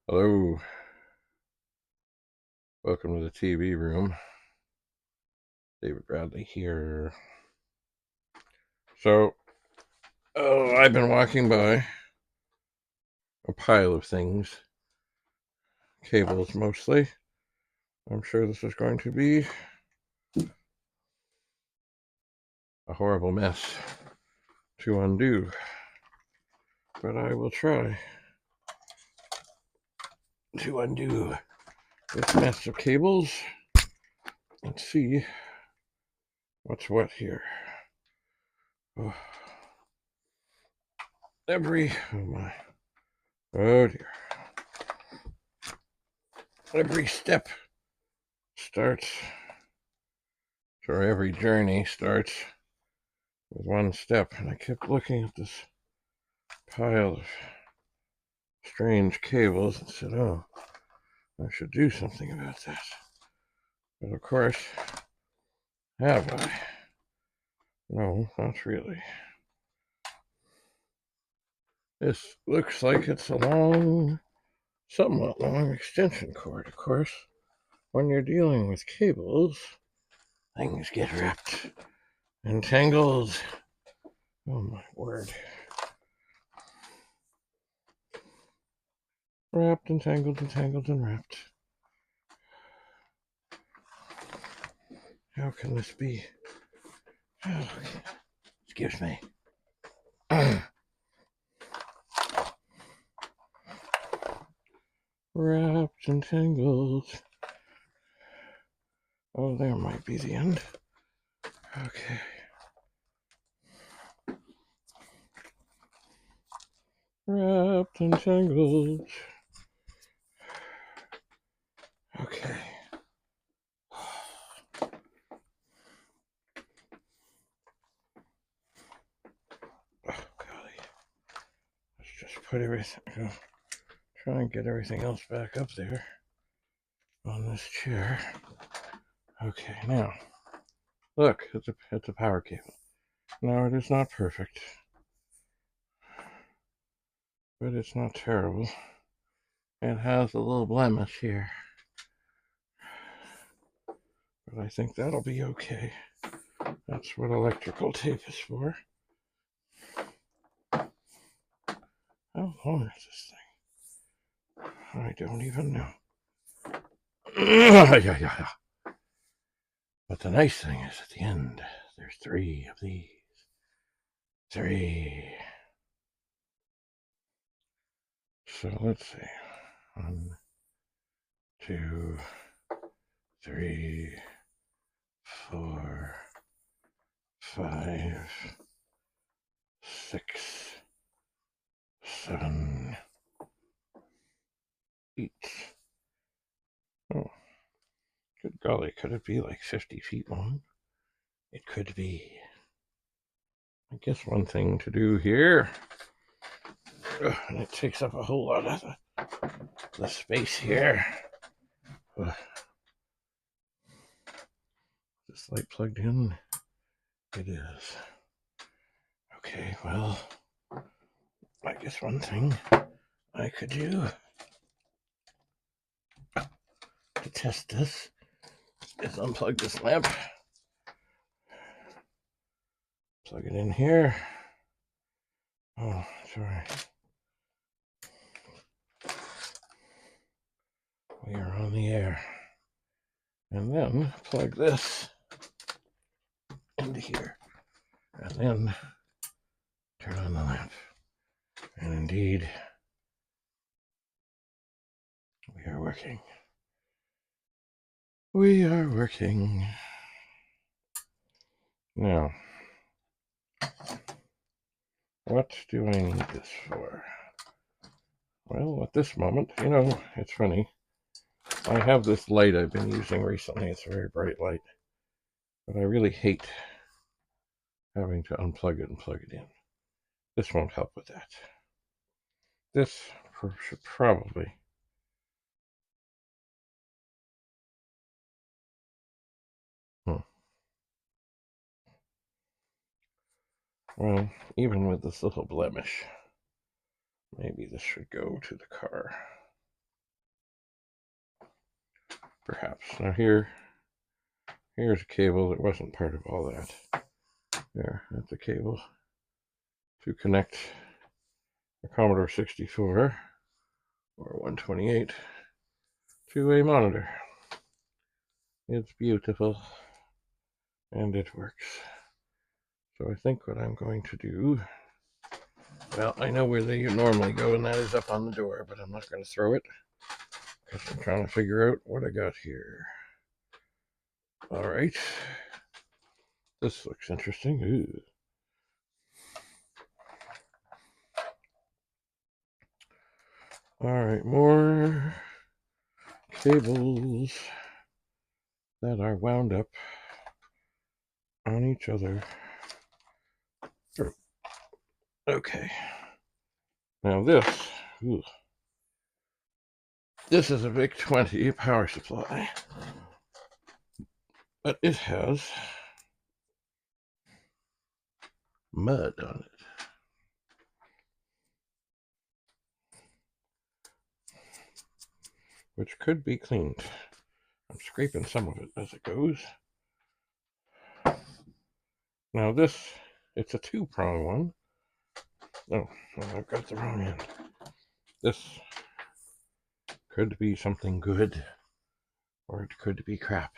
Hello, welcome to the TV room. David Bradley here. So, I've been walking by a pile of things, cables mostly. I'm sure this is going to be a horrible mess to undo, but I will try to undo this mess of cables and see what's what here. Oh, oh my, oh dear. Every step starts, or every journey starts with one step, and I kept looking at this pile of strange cables and said, oh, I should do something about that. But of course, have I? No, not really. This looks like it's a somewhat long extension cord. Of course, when you're dealing with cables, things get wrapped and tangled. Oh my word. Wrapped and tangled and tangled and wrapped. How can this be? Oh, excuse me. Wrapped and tangled. Oh, there might be the end. Okay. Wrapped and tangled. Okay. Oh, golly. Let's just put everything, try and get everything else back up there on this chair. Okay, now, look, it's a power cable. Now, it is not perfect, but it's not terrible. It has a little blemish here, but I think that'll be okay. That's what electrical tape is for. How long is this thing? I don't even know. Yeah. But the nice thing is at the end, there's 3 of these. 3. So let's see. 1, 2, 3, 4, 5, 6, 7, 8. Oh, good golly, could it be like 50 feet long? It could be. I guess one thing to do here, and it takes up a whole lot of the space here. This light plugged in? It is. Okay, well, I guess one thing I could do to test this is unplug this lamp, plug it in here. Oh, sorry. We are on the air. And then plug this into here. And then turn on the lamp. And indeed, we are working. We are working. Now, what do I need this for? Well, at this moment, it's funny. I have this light I've been using recently. It's a very bright light. But I really hate having to unplug it and plug it in. This won't help with that. This should probably. Well, even with this little blemish, maybe this should go to the car. Perhaps. Now here's a cable that wasn't part of all that. There, that's a cable to connect a Commodore 64 or 128 to a monitor. It's beautiful, and it works. So I think what I'm going to do, well, I know where they normally go, and that is up on the door, but I'm not going to throw it, because I'm trying to figure out what I got here. All right. This looks interesting. Ooh. All right, more cables that are wound up on each other. Okay. Now this is a Vic-20 power supply, but it has mud on it. Which could be cleaned. I'm scraping some of it as it goes. Now this, it's a two-prong one. Oh, I've got the wrong end. This could be something good, or it could be crap.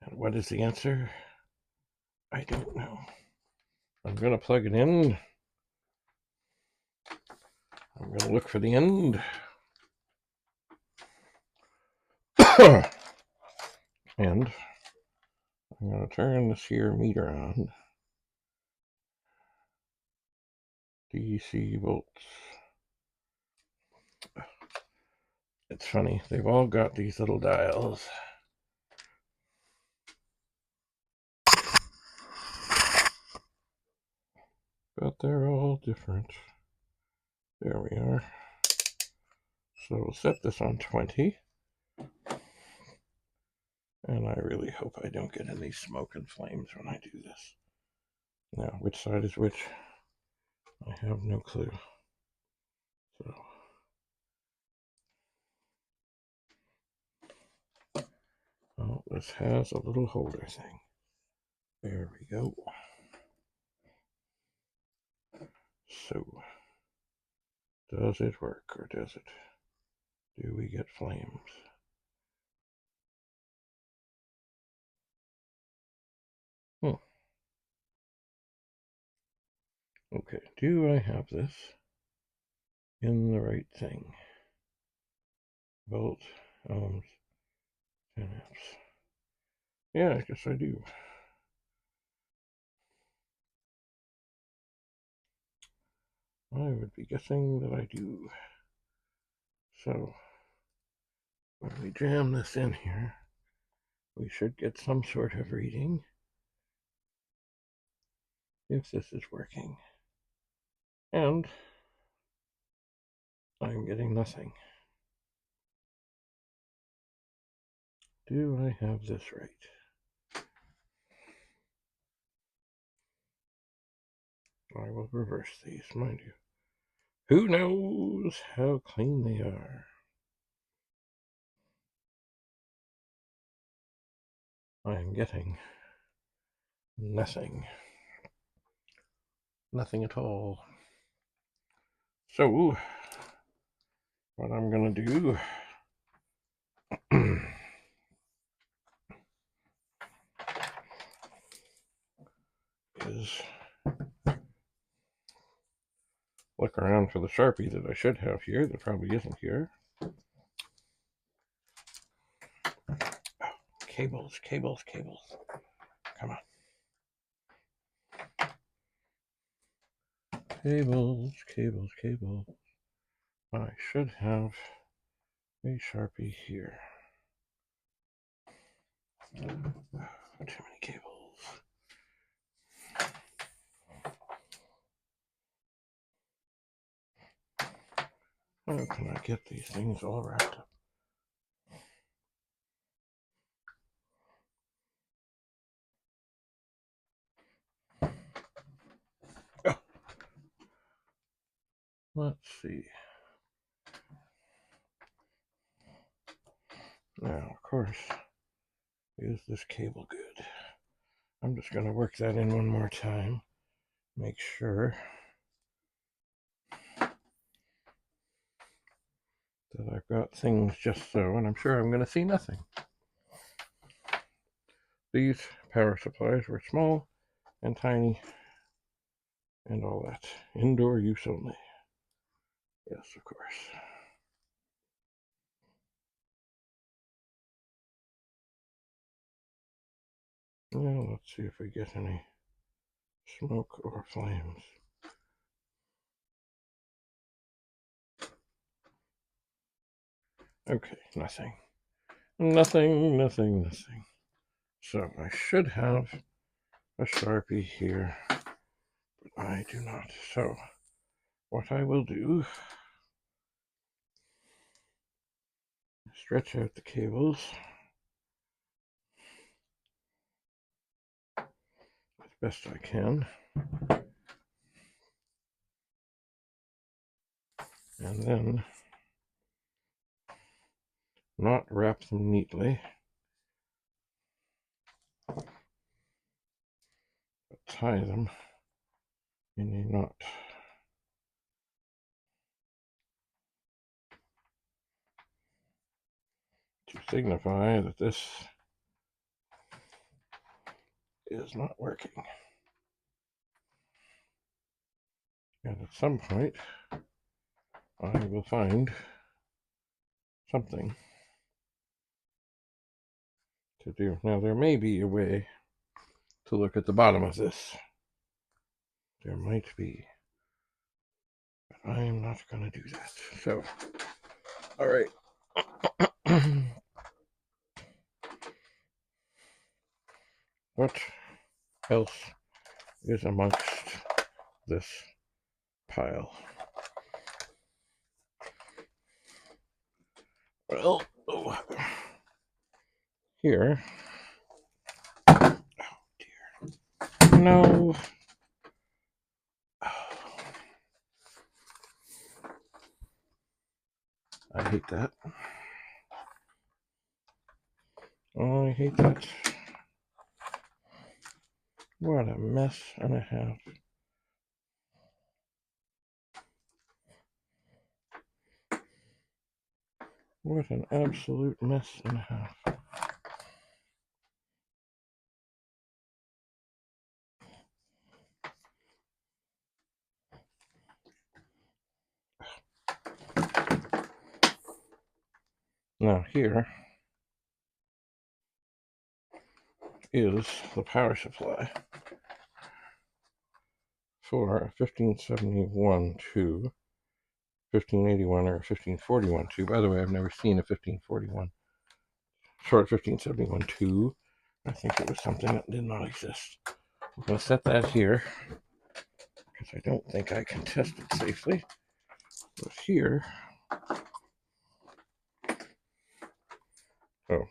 And what is the answer? I don't know. I'm going to plug it in. I'm going to look for the end. And I'm going to turn this here meter on. DC volts. It's funny, they've all got these little dials. But they're all different. There we are. So we'll set this on 20. And I really hope I don't get any smoke and flames when I do this. Now, which side is which? I have no clue. So, oh, this has a little holder thing. There we go. So, does it work or does it? Do we get flames? Okay, do I have this in the right thing? Volt, ohms, 10 amps. Yeah, I guess I do. I would be guessing that I do. So, when we jam this in here, we should get some sort of reading if this is working. And I'm getting nothing. Do I have this right? I will reverse these, mind you. Who knows how clean they are? I am getting nothing. Nothing at all. So, what I'm going to do is look around for the Sharpie that I should have here that probably isn't here. Oh, cables, cables, cables. Come on. Cables, cables, cables. I should have a Sharpie here. Too many cables. How can I get these things all wrapped up? Oh. Let's see. Now, of course, is this cable good? I'm just going to work that in one more time. Make sure that I've got things just so, and I'm sure I'm going to see nothing. These power supplies were small and tiny and all that. Indoor use only. Yes, of course. Well, let's see if we get any smoke or flames. Okay, nothing. Nothing. So I should have a Sharpie here, but I do not. So what I will do, stretch out the cables as best I can, and then not wrap them neatly, but tie them in a knot. To signify that this is not working. And at some point, I will find something to do. Now, there may be a way to look at the bottom of this. There might be. But I am not going to do that. So, all right. What else is amongst this pile? Well, here. Oh, dear. No. I hate that. Oh, I hate that. What a mess and a half. What an absolute mess and a half. Now here is the power supply for a 1571 tube, 1581 or 1541 tube. By the way, I've never seen a 1541. Short 1571 tube. I think it was something that did not exist. I'm going to set that here because I don't think I can test it safely. But here, oh,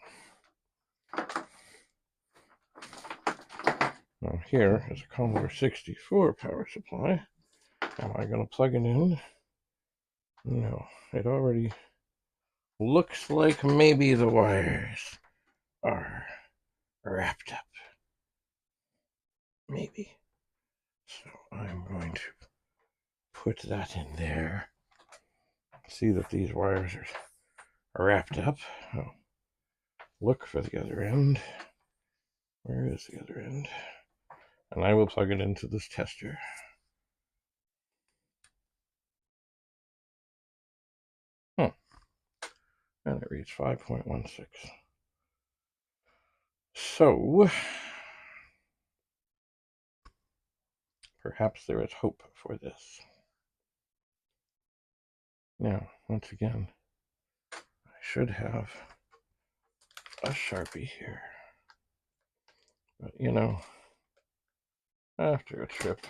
now here is a Commodore 64 power supply. Am I going to plug it in? No, it already looks like maybe the wires are wrapped up. Maybe. So I'm going to put that in there. See that these wires are wrapped up. Oh, look for the other end. Where is the other end? And I will plug it into this tester. And it reads 5.16. So, perhaps there is hope for this. Now, once again, I should have a Sharpie here. But, you know, after a trip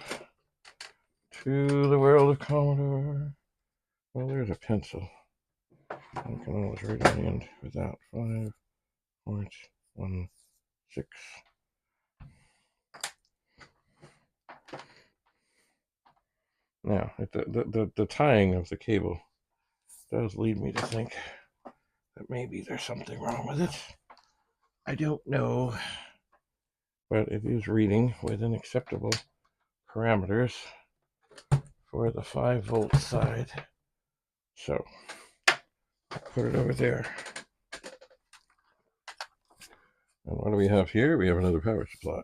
to the world of Commodore, well, there's a pencil. I can always write on the end without 5.16. Now, the tying of the cable does lead me to think that maybe there's something wrong with it. I don't know, but it is reading within acceptable parameters for the 5-volt side. So I'll put it over there. And what do we have here? We have another power supply.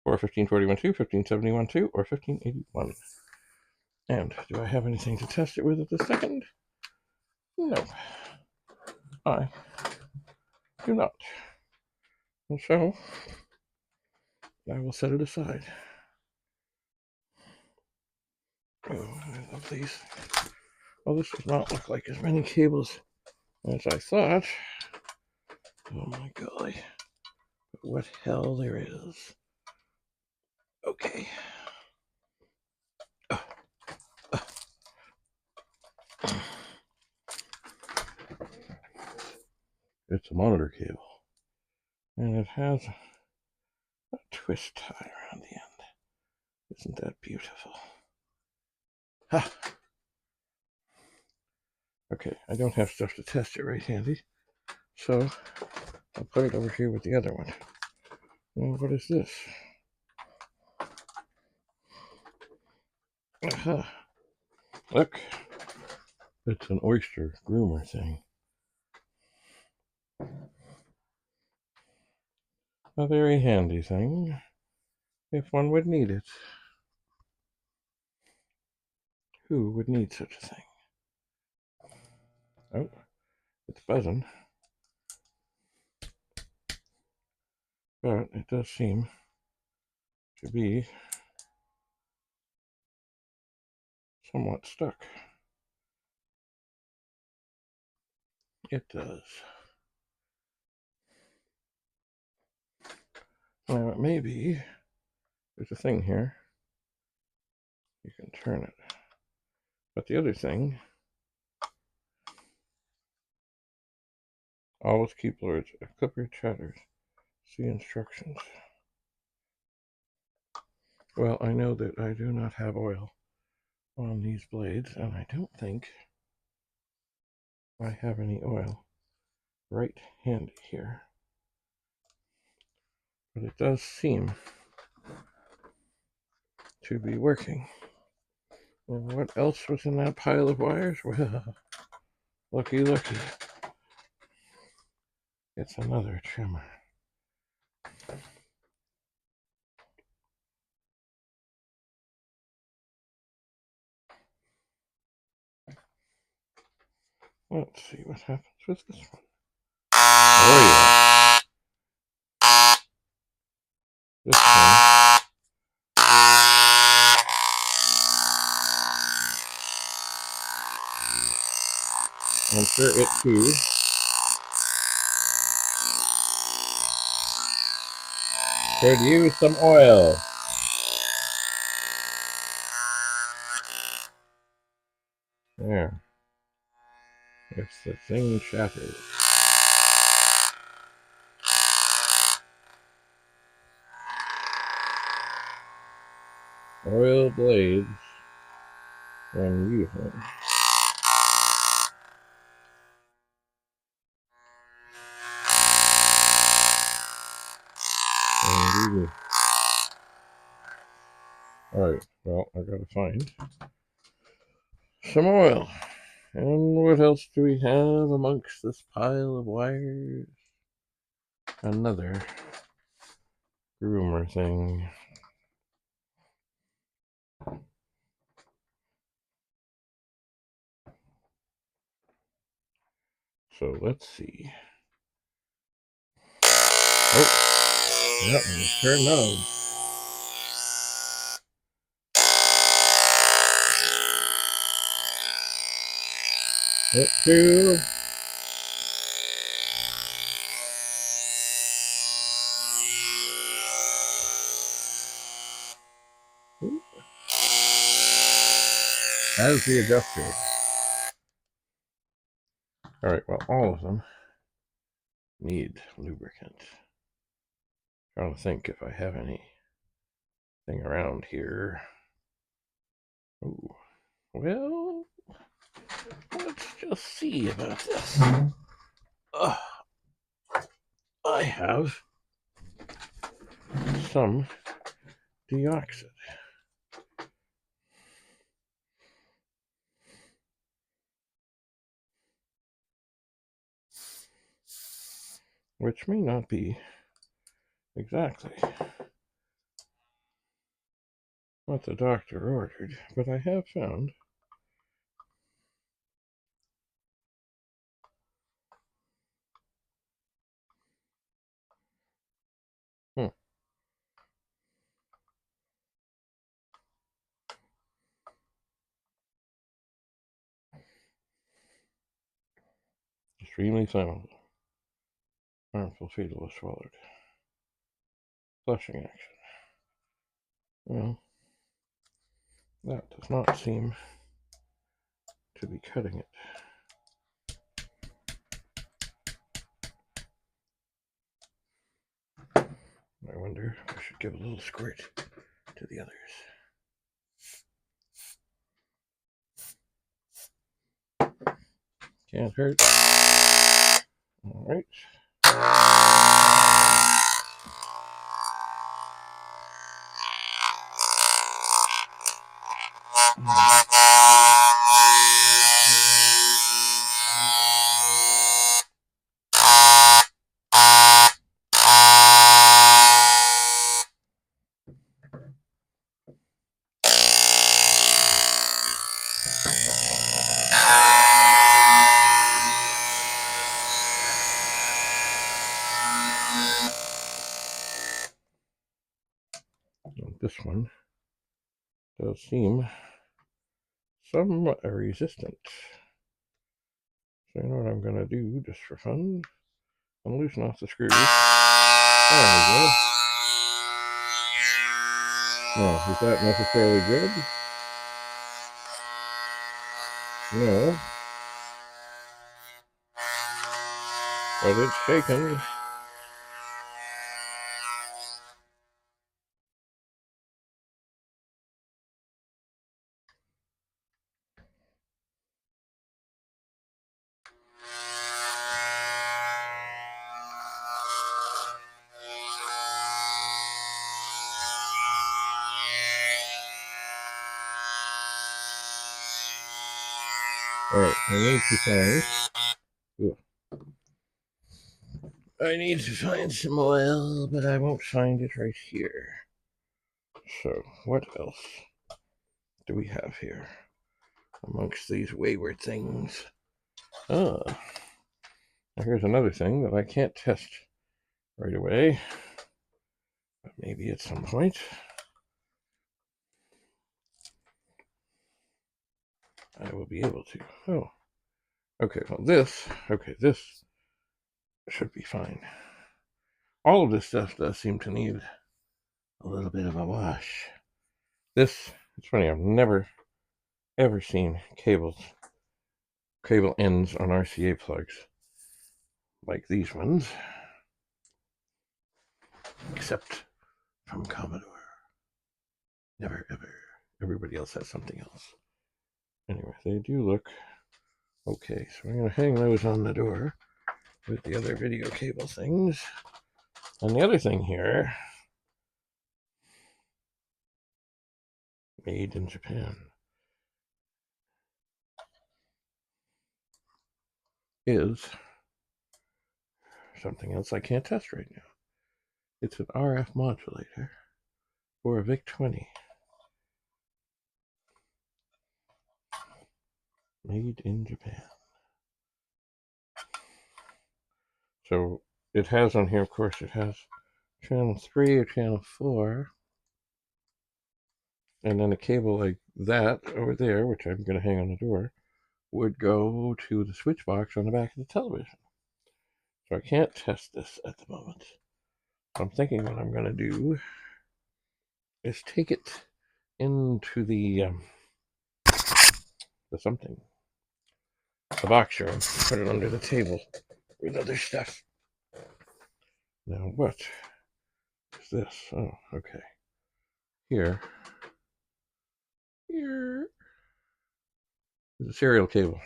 Or 1541.2, 1571.2, or 1581. And do I have anything to test it with at this second? No, I do not. And so I will set it aside. Oh, I love these. Well, this does not look like as many cables as I thought. Oh my golly. But what hell there is. Okay. It's a monitor cable. And it has a twist tie around the end. Isn't that beautiful? Ha! Okay, I don't have stuff to test it right handy. So I'll put it over here with the other one. Well, what is this? Aha! Look! It's an oyster groomer thing. A very handy thing, if one would need it. Who would need such a thing? Oh, it's buzzing. But it does seem to be somewhat stuck. It does. Now, it may be, there's a thing here. You can turn it. But the other thing, always keep words. A clipper chatters. See instructions. Well, I know that I do not have oil on these blades, and I don't think I have any oil right handy here. But it does seem to be working. And what else was in that pile of wires? Well, looky, looky. It's another trimmer. Let's see what happens with this one. Oh yeah. This one. I'm sure it too could use some oil. There. If the thing shatters. Oil blades when using. Indeed. Alright, well, I gotta find some oil. And what else do we have amongst this pile of wires? Another groomer thing. So let's see. Oh, yep, sure enough. It too. As the adjuster. Alright, well, all of them need lubricant. Trying to think if I have anything around here. Oh, well, let's just see about this. I have some deoxide. Which may not be exactly what the doctor ordered, but I have found extremely flammable, harmful, fatal if swallowed. Flushing action. Well, that does not seem to be cutting it. I wonder if I should give a little squirt to the others. Can't hurt. All right. This one does seem somewhat resistant. So you know what I'm going to do, just for fun? I'm loosen off the screws. There we go. Now, is that necessarily good? No. But it's shaken. Alright, I need to find some oil, but I won't find it right here. So, what else do we have here amongst these wayward things? Here's another thing that I can't test right away, but maybe at some point I will be able to. Oh, okay, well this should be fine. All of this stuff does seem to need a little bit of a wash. It's funny, I've never ever seen cable ends on RCA plugs like these ones, except from Commodore. Never ever. Everybody else has something else. Anyway, they do look okay, so I'm going to hang those on the door with the other video cable things. And the other thing here, made in Japan, is something else I can't test right now. It's an RF modulator for a Vic-20. Made in Japan. So it has on here, of course, it has channel 3 or channel 4. And then a cable like that over there, which I'm going to hang on the door, would go to the switch box on the back of the television. So I can't test this at the moment. So I'm thinking what I'm going to do is take it into the something, the box room, put it under the table with other stuff. Now what is this? Oh, okay. Here is a serial cable.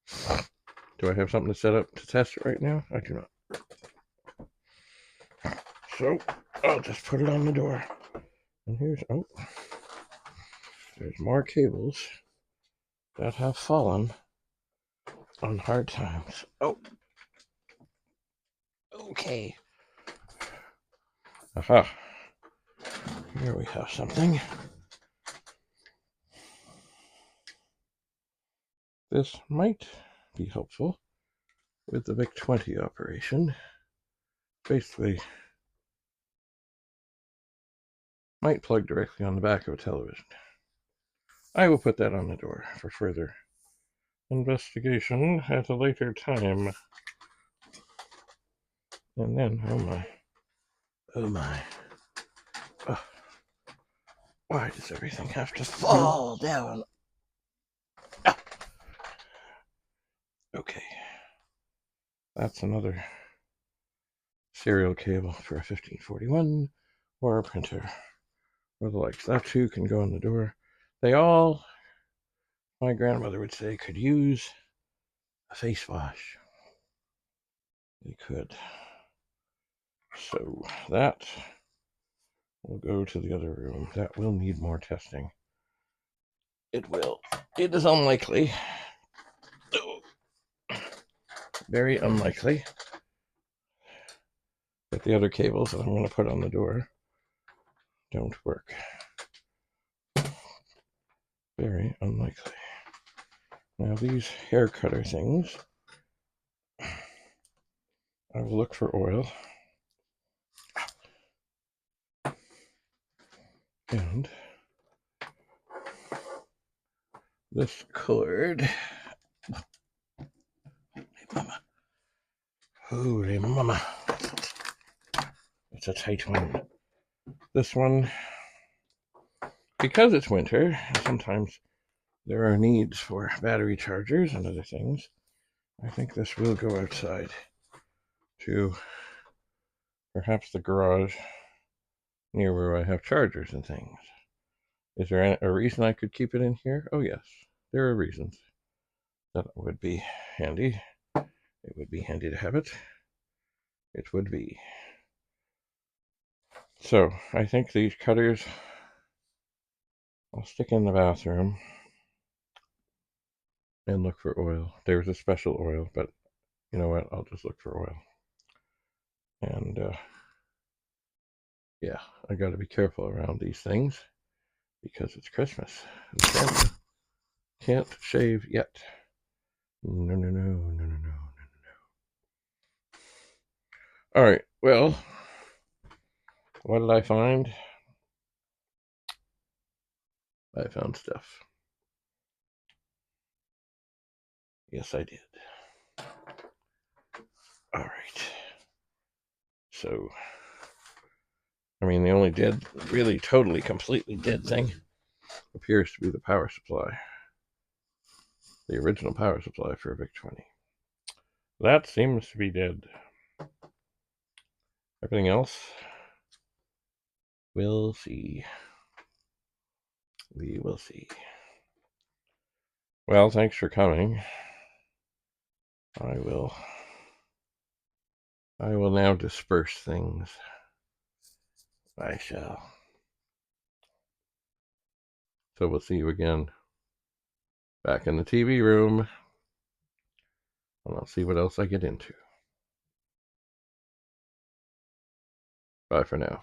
Do I have something to set up to test it right now? I do not. So I'll just put it on the door. And here's, oh, there's more cables that have fallen on hard times. Oh, okay. Aha. Here we have something. This might be helpful with the Vic-20 operation. Basically, might plug directly on the back of a television. I will put that on the door for further investigation at a later time. And then, oh my. Oh my. Oh, why does everything have to fall down? Ah, okay. That's another serial cable for a 1541 or a printer or the likes. That too can go in the door. They all, my grandmother would say, could use a face wash. They could. So that will go to the other room. That will need more testing. It will. It is unlikely. Very unlikely that the other cables that I'm going to put on the door don't work. Very unlikely. Now these hair cutter things, I will look for oil. And this cord, holy mama, it's a tight one. This one, because it's winter, sometimes there are needs for battery chargers and other things. I think this will go outside to perhaps the garage near where I have chargers and things. Is there a reason I could keep it in here? Oh yes, there are reasons that would be handy. It would be handy to have it. It would be. So I think these cutters I'll stick in the bathroom and look for oil. There's a special oil, but you know what? I'll just look for oil. And yeah, I got to be careful around these things because it's Christmas. Can't shave yet. No, no, no, no, no, no, no, no. All right. Well, what did I find? I found stuff. Yes, I did. All right. So, I mean, the only dead, really totally, completely dead thing appears to be the power supply. The original power supply for a Vic-20. That seems to be dead. Everything else, we'll see. We will see. Well, thanks for coming. I will now disperse things. I shall. So we'll see you again back in the TV room, and I'll see what else I get into. Bye for now.